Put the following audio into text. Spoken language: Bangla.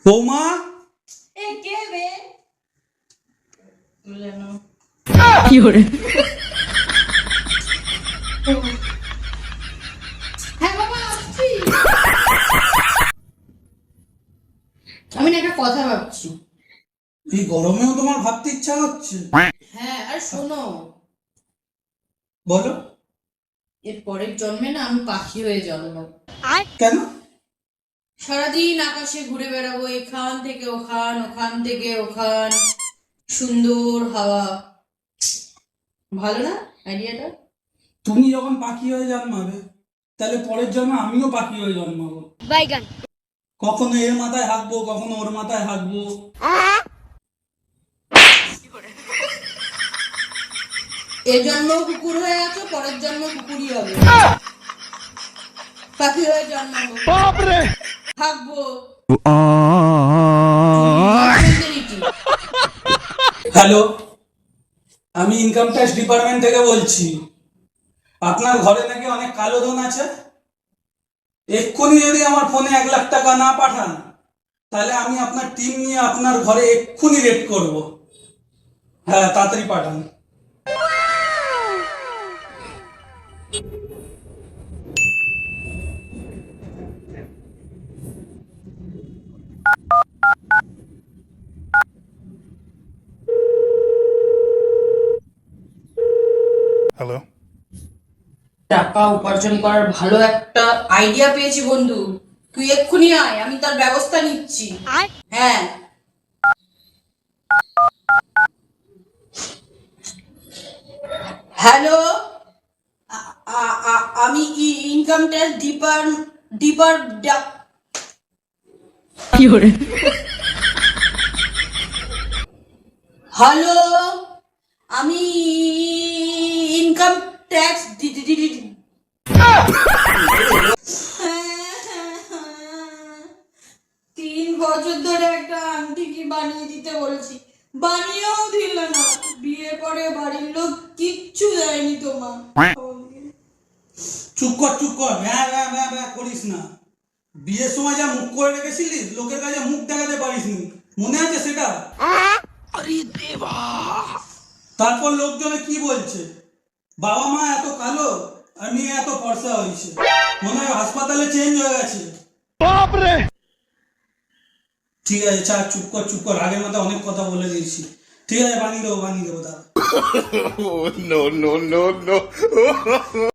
বৌমা এ কে বে তুলে নাও কি করে হ্যাঁ বাবা আসছি আমি না একটা কথা ভাবছি এই গরমেও তোমার ভাবতে ইচ্ছা হচ্ছে? হ্যাঁ আর শোনো বলো। এর পরের জন্মে না আমি পাখি হয়ে জন্মাবো। কেন? সারাদিন আকাশে ঘুরে বেড়াবো, এখান থেকে ওখান, ওখান থেকে ওখান, সুন্দর হাওয়া। ভালো না আইডিয়াটা? তুমি যখন পাখি হয়ে জন্মাবে তাহলে পরের জন্মে আমিও পাখি হয়ে জন্মাবো। বাইগান কখনো এর মাথায় হাঁকবো, কখনো ওর মাথায় হাঁকবো। এর জন্ম কুকুর হয়ে আছো, পরের জন্ম কুকুরই হবে। পাখি হয়ে জন্মাবো, থাকবো। হ্যালো, আমি ইনকাম ট্যাক্স ডিপার্টমেন্ট থেকে বলছি। আপনার ঘরে নাকি অনেক কালো ধন আছে। এক্ষুনি যদি আমার ফোনে 1 লাখ টাকা না পাঠান তাহলে আমি আপনার টিম নিয়ে আপনার ঘরে এক্ষুনি রেড করব। হ্যাঁ, তাড়াতাড়ি পাঠান। হ্যালো, টাকা উপার্জন করার ভালো একটা আইডিয়া পেয়েছি বন্ধু, তুই এক্ষুনি আয়, আমি তার ব্যবস্থা নিচ্ছি। হ্যাঁ হ্যালো, আমি ইনকাম ট্যাক্স ডিপার কি করে হ্যালো, আমি ইনকাম ট্যাক্স 3 বছর ধরে একটা আংটি কি বানিয়ে দিতে বলছি, বানিয়েও দিল না। বিয়ের পরে বাড়ির লোক কিচ্ছু দেয়নি তোমার। চুপ কর, চুপ কর, হ্যাঁ হ্যাঁ হ্যাঁ হ্যাঁ করিস না। বিয়ের সময় যা মুখ করে রেখেছিলিস, লোকের কাছে মুখ দেখাতে পারিসনি, মনে আছে সেটা? তারপর লোকজনে কি বলছে, বাবা মা এত কালো আর মেয়ে এত ফর্সা হয়েছে, মনে হয় হাসপাতালে চেঞ্জ হয়ে গেছে। ঠিক আছে, চা চুপ কর, চুপ কর, আগের মতো অনেক কথা বলে দিয়েছি। ঠিক আছে, বানিয়ে দেবো তার। no, no, no, no.